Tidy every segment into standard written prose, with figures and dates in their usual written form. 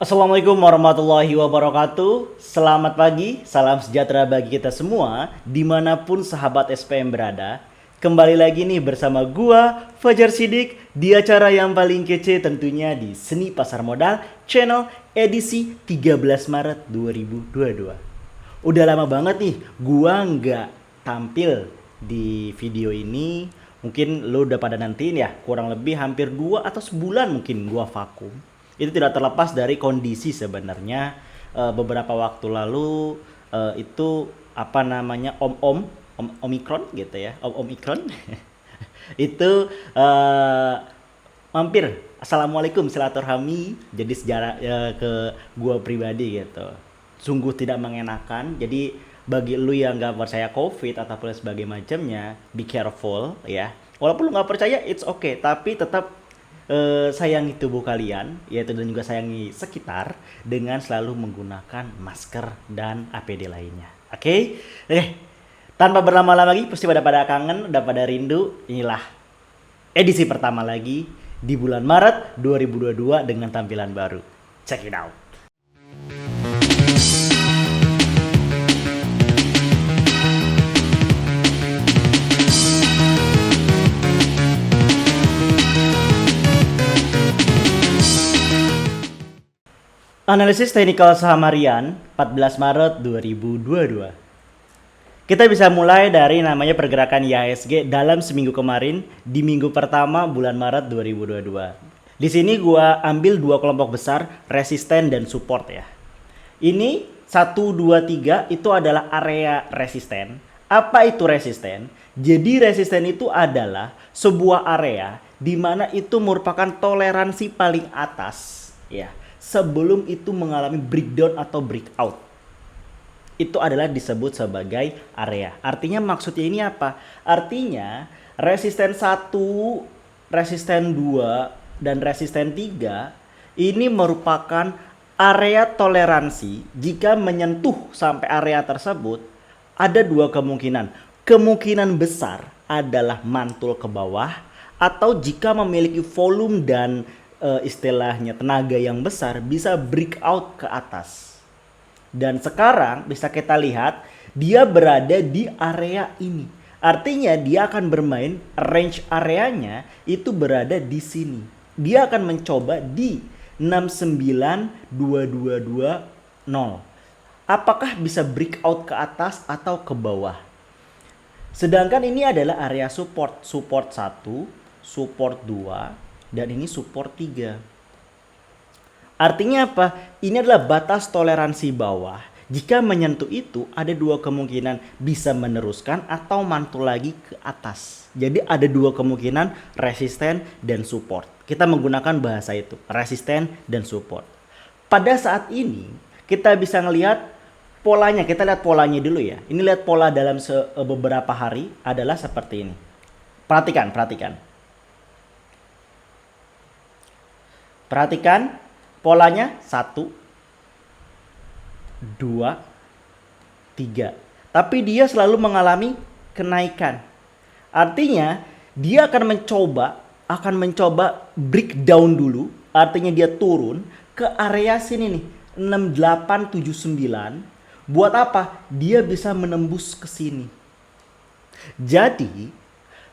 Assalamualaikum warahmatullahi wabarakatuh. Selamat pagi, salam sejahtera bagi kita semua dimanapun sahabat SPM berada. Kembali lagi nih bersama gua Fajar Sidik di acara yang paling kece tentunya di Seni Pasar Modal Channel edisi 13 Maret 2022. Udah lama banget nih gua nggak tampil di video ini. Mungkin lo udah pada nantiin ya, kurang lebih hampir 2 atau sebulan mungkin gua vakum. Itu tidak terlepas dari kondisi sebenarnya. Beberapa waktu lalu itu apa namanya Omikron gitu ya, Omikron itu mampir assalamualaikum silaturahmi jadi sejarah ke gua pribadi gitu. Sungguh tidak mengenakan. Jadi bagi lu yang nggak percaya COVID ataupun sebagai macamnya, be careful ya. Walaupun lu nggak percaya, it's okay. Tapi tetap sayangi tubuh kalian, yaitu dan juga sayangi sekitar dengan selalu menggunakan masker dan APD lainnya. Oke? Tanpa berlama-lama lagi, pasti pada kangen, udah pada rindu. Inilah edisi pertama lagi di bulan Maret 2022 dengan tampilan baru. Check it out. Analisis teknikal saham harian 14 Maret 2022. Kita bisa mulai dari namanya pergerakan IHSG dalam seminggu kemarin di minggu pertama bulan Maret 2022. Di sini gua ambil dua kelompok besar, resisten dan support ya. Ini 1 2 3 itu adalah area resisten. Apa itu resisten? Jadi resisten itu adalah sebuah area di mana itu merupakan toleransi paling atas ya, sebelum itu mengalami breakdown atau breakout. Itu adalah disebut sebagai area. Artinya maksudnya ini apa? Artinya resisten 1, resisten 2, dan resisten 3 ini merupakan area toleransi. Jika menyentuh sampai area tersebut, ada dua kemungkinan. Kemungkinan besar adalah mantul ke bawah, atau jika memiliki volume dan istilahnya tenaga yang besar bisa breakout ke atas. Dan sekarang bisa kita lihat dia berada di area ini. Artinya dia akan bermain range areanya itu berada di sini. Dia akan mencoba di 69222 0. Apakah bisa breakout ke atas atau ke bawah? Sedangkan ini adalah area support. Support 1, support 2, dan ini support 3. Artinya apa? Ini adalah batas toleransi bawah. Jika menyentuh itu ada dua kemungkinan, bisa meneruskan atau mantul lagi ke atas. Jadi ada dua kemungkinan, resisten dan support. Kita menggunakan bahasa itu, resisten dan support. Pada saat ini kita bisa ngelihat polanya. Kita lihat polanya dulu ya. Ini lihat pola dalam beberapa hari adalah seperti ini. Perhatikan. Perhatikan polanya 1, 2, 3. Tapi dia selalu mengalami kenaikan. Artinya dia akan mencoba breakdown dulu. Artinya dia turun ke area sini nih, 6879. Buat apa? Dia bisa menembus ke sini. Jadi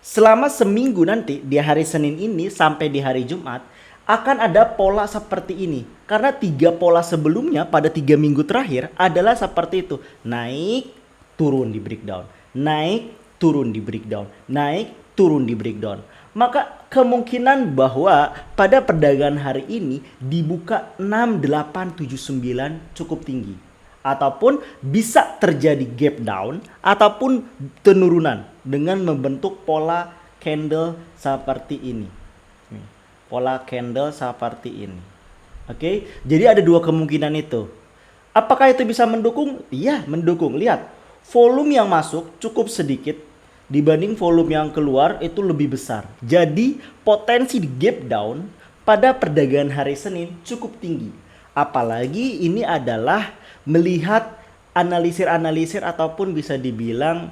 selama seminggu nanti di hari Senin ini sampai di hari Jumat akan ada pola seperti ini. Karena 3 pola sebelumnya pada 3 minggu terakhir adalah seperti itu. Naik, turun di breakdown. Naik, turun di breakdown. Naik, turun di breakdown. Maka kemungkinan bahwa pada perdagangan hari ini dibuka 6879 cukup tinggi. Ataupun bisa terjadi gap down ataupun penurunan dengan membentuk pola candle seperti ini. Pola candle seperti ini. Oke, jadi ada dua kemungkinan itu. Apakah itu bisa mendukung? Iya, mendukung. Lihat, volume yang masuk cukup sedikit dibanding volume yang keluar itu lebih besar. Jadi potensi di gap down pada perdagangan hari Senin cukup tinggi. Apalagi ini adalah melihat analisir ataupun bisa dibilang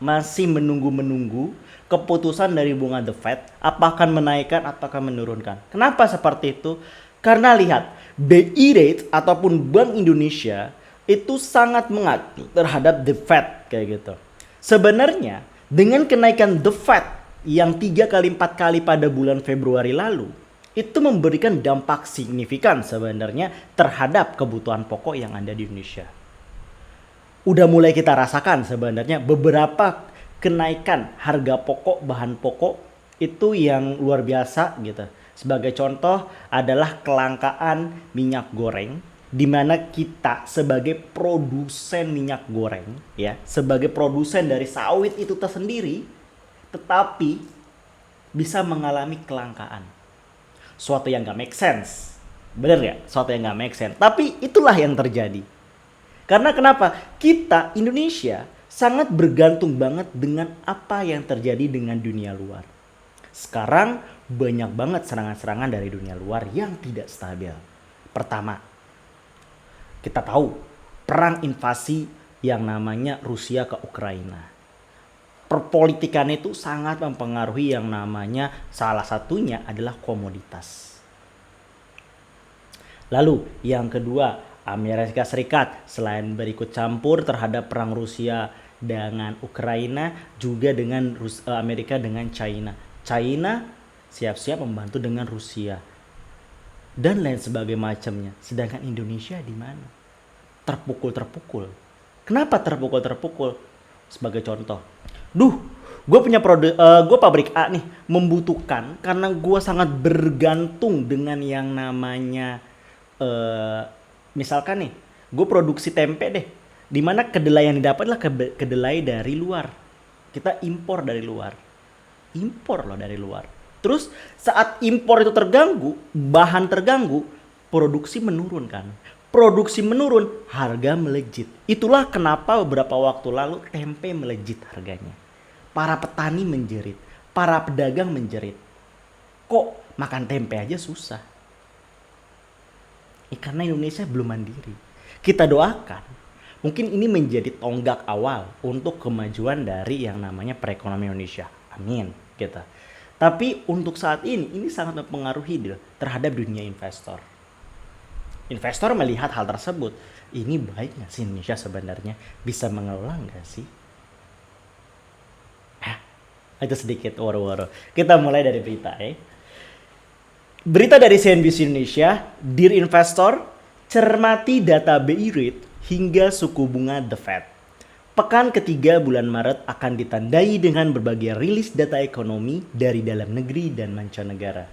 masih menunggu keputusan dari bunga The Fed, apakah menaikkan ataukah menurunkan. Kenapa seperti itu? Karena lihat, BI rate ataupun Bank Indonesia itu sangat mengacu terhadap the Fed kayak gitu. Sebenarnya dengan kenaikan the Fed yang 3 kali 4 kali pada bulan Februari lalu, itu memberikan dampak signifikan sebenarnya terhadap kebutuhan pokok yang ada di Indonesia. Udah mulai kita rasakan sebenarnya beberapa kenaikan harga pokok, bahan pokok itu yang luar biasa gitu. Sebagai contoh adalah kelangkaan minyak goreng, di mana kita sebagai produsen minyak goreng ya, sebagai produsen dari sawit itu tersendiri, tetapi bisa mengalami kelangkaan. Suatu yang gak make sense. Bener ya? Suatu yang gak make sense. Tapi itulah yang terjadi. Karena kenapa? Kita Indonesia sangat bergantung banget dengan apa yang terjadi dengan dunia luar. Sekarang banyak banget serangan-serangan dari dunia luar yang tidak stabil. Pertama, kita tahu perang invasi yang namanya Rusia ke Ukraina. Perpolitikan itu sangat mempengaruhi yang namanya, salah satunya adalah komoditas. Lalu yang kedua, Amerika Serikat selain berikut campur terhadap perang Rusia dengan Ukraina, juga dengan Amerika dengan China. China siap-siap membantu dengan Rusia dan lain sebagainya macamnya. Sedangkan Indonesia di mana? Terpukul. Kenapa terpukul? Sebagai contoh, gue punya gue pabrik A nih, membutuhkan karena gue sangat bergantung dengan yang namanya misalkan nih, gue produksi tempe deh, dimana kedelai yang didapat adalah kedelai dari luar. Kita impor dari luar. Terus saat impor itu terganggu, bahan terganggu, produksi menurun kan. Produksi menurun, harga melejit. Itulah kenapa beberapa waktu lalu tempe melejit harganya. Para petani menjerit, para pedagang menjerit. Kok makan tempe aja susah? Karena Indonesia belum mandiri. Kita doakan, mungkin ini menjadi tonggak awal untuk kemajuan dari yang namanya perekonomian Indonesia. Amin. Gitu. Tapi untuk saat ini sangat mempengaruhi terhadap dunia investor. Investor melihat hal tersebut, ini baik nggak sih Indonesia sebenarnya? Bisa mengelola nggak sih? Itu sedikit woro-woro. Kita mulai dari berita ya. Berita dari CNBC Indonesia, Dear Investor, cermati data BI rate hingga suku bunga The Fed. Pekan ketiga bulan Maret akan ditandai dengan berbagai rilis data ekonomi dari dalam negeri dan mancanegara.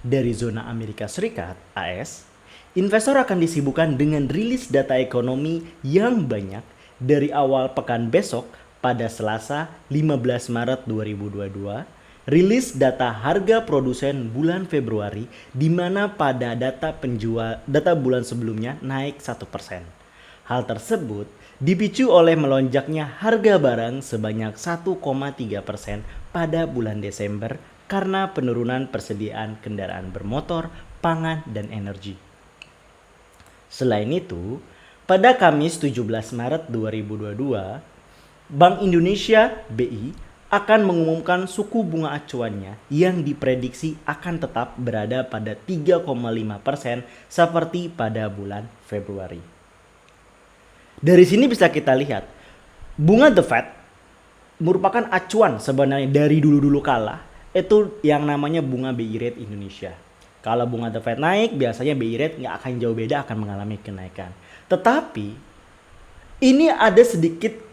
Dari zona Amerika Serikat, AS, investor akan disibukkan dengan rilis data ekonomi yang banyak dari awal pekan besok pada Selasa 15 Maret 2022, rilis data harga produsen bulan Februari di mana pada data bulan sebelumnya naik 1%. Hal tersebut dipicu oleh melonjaknya harga barang sebanyak 1,3% pada bulan Desember karena penurunan persediaan kendaraan bermotor, pangan, dan energi. Selain itu, pada Kamis 17 Maret 2022, Bank Indonesia (BI) akan mengumumkan suku bunga acuannya yang diprediksi akan tetap berada pada 3,5% seperti pada bulan Februari. Dari sini bisa kita lihat, bunga The Fed merupakan acuan sebenarnya dari dulu-dulu kala, itu yang namanya bunga BI rate Indonesia. Kalau bunga The Fed naik, biasanya BI rate nggak akan jauh beda, akan mengalami kenaikan. Tetapi ini ada sedikit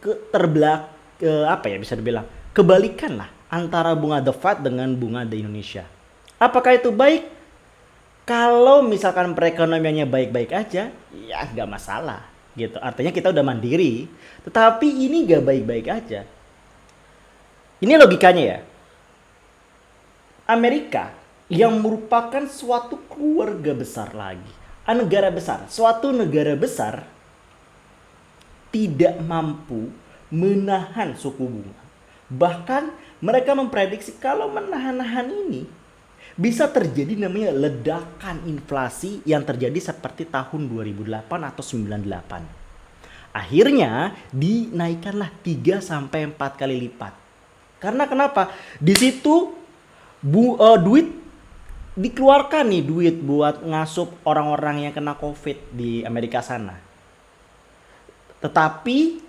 bisa dibilang kebalikan lah antara bunga The Fed dengan bunga di Indonesia. Apakah itu baik? Kalau misalkan perekonomiannya baik-baik aja, ya nggak masalah gitu. Artinya kita udah mandiri. Tetapi ini nggak baik-baik aja. Ini logikanya ya. Amerika yang merupakan suatu keluarga besar lagi, suatu negara besar tidak mampu menahan suku bunga. Bahkan mereka memprediksi kalau menahan-nahan ini bisa terjadi namanya ledakan inflasi yang terjadi seperti tahun 2008 atau 98. Akhirnya dinaikkanlah 3 sampai 4 kali lipat. Karena kenapa? Di situ duit dikeluarkan nih duit buat ngasup orang-orang yang kena COVID di Amerika sana. Tetapi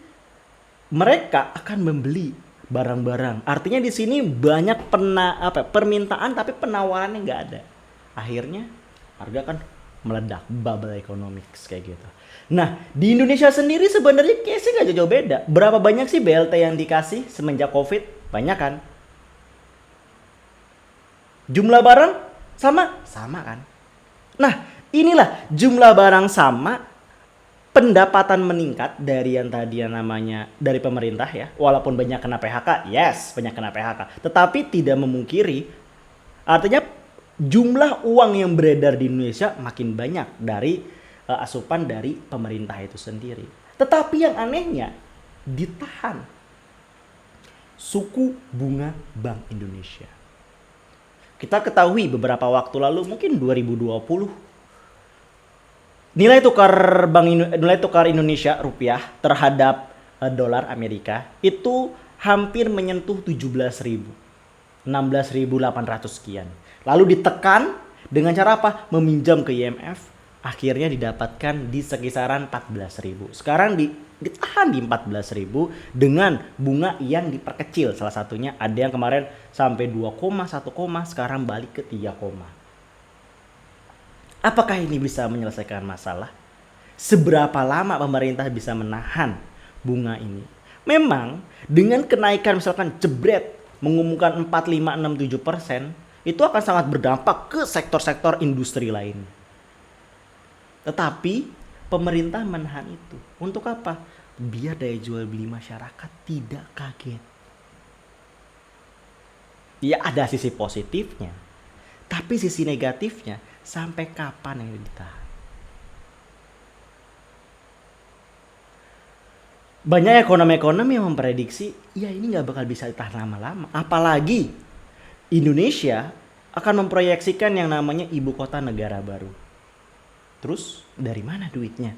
mereka akan membeli barang-barang. Artinya di sini banyak permintaan tapi penawarannya nggak ada. Akhirnya harga kan meledak, bubble economics kayak gitu. Nah, di Indonesia sendiri sebenarnya case-nya nggak jauh beda. Berapa banyak sih BLT yang dikasih semenjak COVID? Banyak kan? Jumlah barang sama? Sama kan? Nah, inilah jumlah barang sama, pendapatan meningkat dari yang tadi yang namanya dari pemerintah ya. Walaupun banyak kena PHK, yes, banyak kena PHK. Tetapi tidak memungkiri, artinya jumlah uang yang beredar di Indonesia makin banyak dari asupan dari pemerintah itu sendiri. Tetapi yang anehnya ditahan suku bunga Bank Indonesia. Kita ketahui beberapa waktu lalu, mungkin 2020, nilai tukar Indonesia rupiah terhadap dolar Amerika itu hampir menyentuh 17.000, 16.800 sekian. Lalu ditekan dengan cara apa? Meminjam ke IMF, akhirnya didapatkan di sekisaran 14.000. Sekarang ditahan di 14.000 dengan bunga yang diperkecil. Salah satunya ada yang kemarin sampai 2,1, sekarang balik ke 3. Apakah ini bisa menyelesaikan masalah? Seberapa lama pemerintah bisa menahan bunga ini? Memang dengan kenaikan misalkan jebret mengumumkan 4, 5, 6, 7%, itu akan sangat berdampak ke sektor-sektor industri lain. Tetapi pemerintah menahan itu. Untuk apa? Biar daya jual beli masyarakat tidak kaget. Ya ada sisi positifnya. Tapi sisi negatifnya, sampai kapan yang ditahan? Banyak ekonom-ekonom yang memprediksi, ya ini nggak bakal bisa ditahan lama-lama. Apalagi Indonesia akan memproyeksikan yang namanya ibu kota negara baru. Terus dari mana duitnya?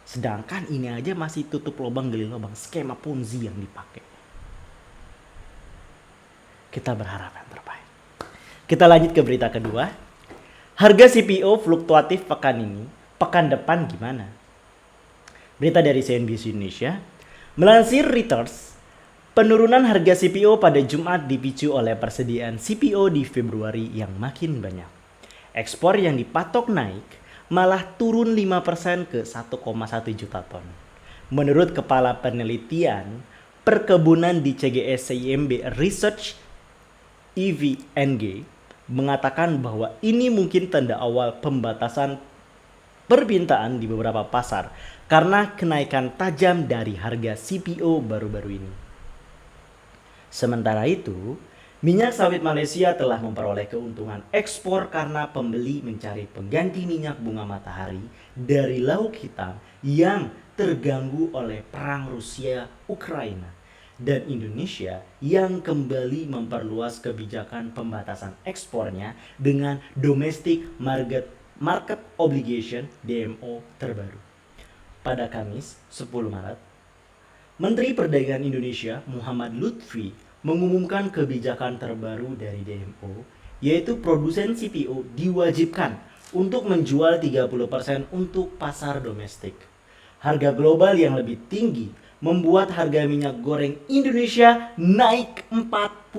Sedangkan ini aja masih tutup lubang gali lubang, skema Ponzi yang dipakai. Kita berharap yang terbaik. Kita lanjut ke berita kedua. Harga CPO fluktuatif pekan ini, pekan depan gimana? Berita dari CNBC Indonesia, melansir Reuters, penurunan harga CPO pada Jumat dipicu oleh persediaan CPO di Februari yang makin banyak. Ekspor yang dipatok naik malah turun 5% ke 1,1 juta ton. Menurut Kepala Penelitian Perkebunan di CGS CIMB Research EVNG mengatakan bahwa ini mungkin tanda awal pembatasan permintaan di beberapa pasar karena kenaikan tajam dari harga CPO baru-baru ini. Sementara itu, minyak sawit Malaysia telah memperoleh keuntungan ekspor karena pembeli mencari pengganti minyak bunga matahari dari Laut Hitam yang terganggu oleh perang Rusia-Ukraina, dan Indonesia yang kembali memperluas kebijakan pembatasan ekspornya dengan Domestic Market Obligation (DMO) terbaru. Pada Kamis 10 Maret, Menteri Perdagangan Indonesia Muhammad Lutfi mengumumkan kebijakan terbaru dari DMO, yaitu produsen CPO diwajibkan untuk menjual 30% untuk pasar domestik. Harga global yang lebih tinggi membuat harga minyak goreng Indonesia naik 40%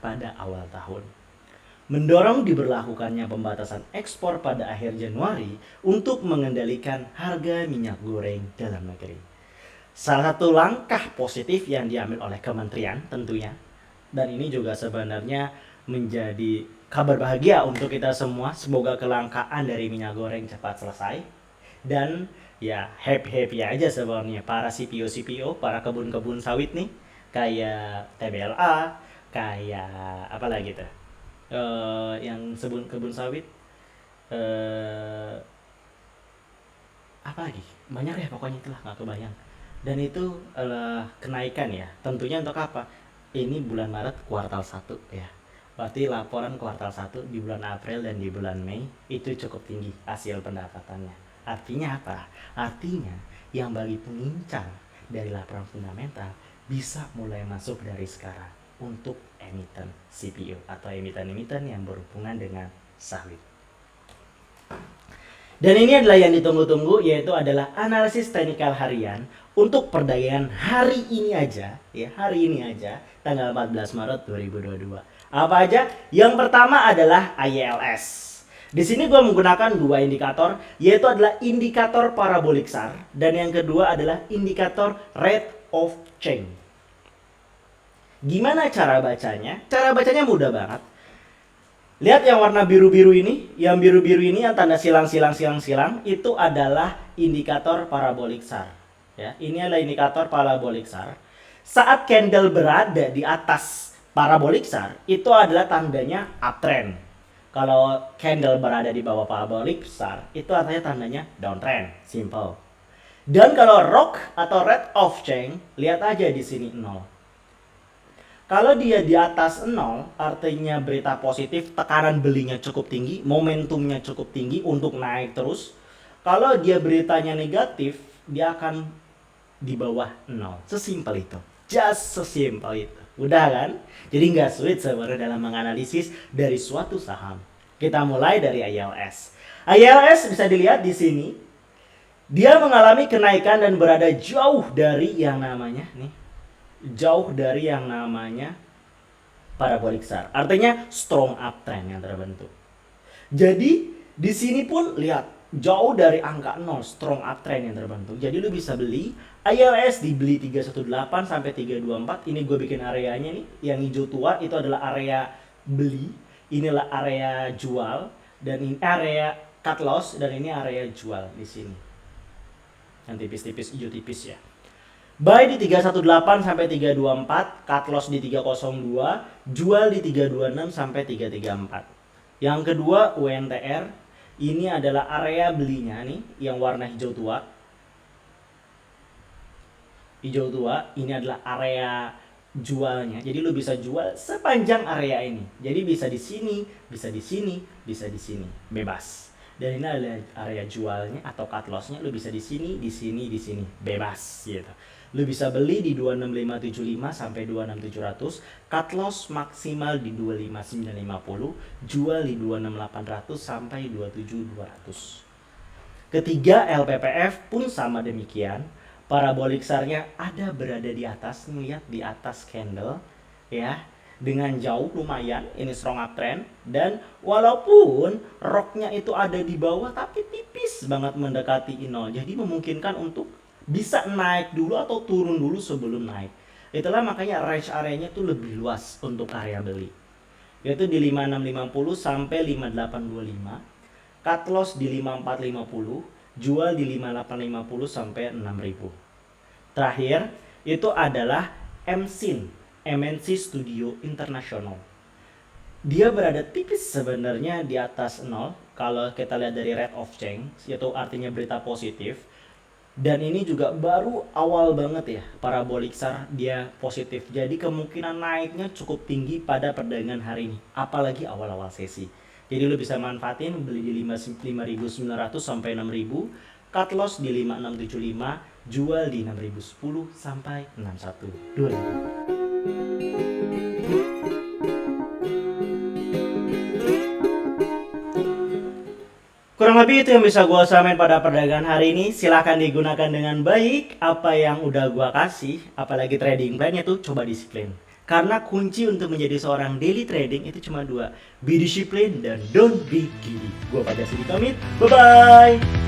pada awal tahun, mendorong diberlakukannya pembatasan ekspor pada akhir Januari untuk mengendalikan harga minyak goreng dalam negeri. Salah satu langkah positif yang diambil oleh kementerian tentunya, dan ini juga sebenarnya menjadi kabar bahagia untuk kita semua. Semoga kelangkaan dari minyak goreng cepat selesai, dan ya happy aja sebenarnya para CPO, para kebun-kebun sawit nih, kayak TBLA, kayak apa lagi tuh, yang kebun sawit, apa lagi, banyak ya pokoknya, itulah nggak kebayang. Dan itu kenaikan ya, tentunya untuk apa? Ini bulan Maret kuartal 1 ya, berarti laporan kuartal 1 di bulan April dan di bulan Mei itu cukup tinggi hasil pendapatannya. Artinya apa? Artinya yang bagi pengincar dari laporan fundamental bisa mulai masuk dari sekarang. untuk emiten CPO atau emiten-emiten yang berhubungan dengan saham. Dan ini adalah yang ditunggu-tunggu, yaitu adalah analisis teknikal harian untuk perdagangan hari ini aja, ya, hari ini aja, tanggal 14 Maret 2022. Apa aja? Yang pertama adalah ILS. Di sini gue menggunakan dua indikator, yaitu adalah indikator parabolic SAR dan yang kedua adalah indikator rate of change. Gimana cara bacanya? Cara bacanya mudah banget. Lihat yang warna biru-biru ini, yang tanda silang itu adalah indikator parabolic SAR. Ya, ini adalah indikator parabolic SAR. Saat candle berada di atas parabolic SAR, itu adalah tandanya uptrend. Kalau candle berada di bawah parabolic SAR, itu artinya tandanya downtrend. Simple. Dan kalau ROC atau rate of change, lihat aja di sini 0. Kalau dia di atas 0, artinya berita positif, tekanan belinya cukup tinggi, momentumnya cukup tinggi untuk naik terus. Kalau dia beritanya negatif, dia akan di bawah 0. Sesimpel itu. Just sesimpel itu. Udah kan? Jadi nggak sulit sebenarnya dalam menganalisis dari suatu saham. Kita mulai dari ILS. ILS bisa dilihat di sini. Dia mengalami kenaikan dan berada jauh dari yang namanya nih. Jauh dari yang namanya parabolic SAR. Artinya strong uptrend yang terbentuk. Jadi di sini pun lihat jauh dari angka 0, strong uptrend yang terbentuk. Jadi lu bisa beli ILS dibeli 318 sampai 324. Ini gue bikin areanya nih. Yang hijau tua itu adalah area beli, inilah area jual dan ini area cut loss dan ini area jual di sini. Yang tipis-tipis hijau tipis ya. Buy di 318 sampai 324, cut loss di 302, jual di 326 sampai 334. Yang kedua UNTR, ini adalah area belinya nih yang warna hijau tua. Hijau tua, ini adalah area jualnya. Jadi lu bisa jual sepanjang area ini. Jadi bisa di sini, bisa di sini, bisa di sini, bebas. Dan ini adalah area jualnya atau cut lossnya, lu bisa di sini, di sini, di sini, bebas gitu. Lu bisa beli di 26575 sampai 26700, cut loss maksimal di 25950, jual di 26800 sampai 27200. Ketiga LPPF pun sama demikian. Parabolic SAR-nya ada berada di atas, lihat di atas candle ya. Dengan jauh lumayan, ini strong uptrend dan walaupun ROC-nya itu ada di bawah tapi tipis banget mendekati 0. Jadi memungkinkan untuk bisa naik dulu atau turun dulu sebelum naik. Itulah makanya range areanya tuh lebih luas untuk area beli. Yaitu di 5650 sampai 5825, cut loss di 5450, jual di 5850 sampai 6000. Terakhir itu adalah MSIN, MNC Studio International. Dia berada tipis sebenarnya di atas 0 kalau kita lihat dari rate of change, yaitu artinya berita positif. Dan ini juga baru awal banget ya, parabolic SAR dia positif. Jadi kemungkinan naiknya cukup tinggi pada perdagangan hari ini, apalagi awal-awal sesi. Jadi lo bisa manfaatin beli di 5.900 sampai 6.000, cut loss di 5.675, jual di 6.010 sampai 61.2000. Kurang lebih itu yang bisa gue samain pada perdagangan hari ini. Silahkan digunakan dengan baik apa yang udah gue kasih. Apalagi trading plan-nya tuh coba disiplin. Karena kunci untuk menjadi seorang daily trading itu cuma dua. Be disiplin dan don't be greedy. Gue Fajar Sidi pamit. Bye-bye.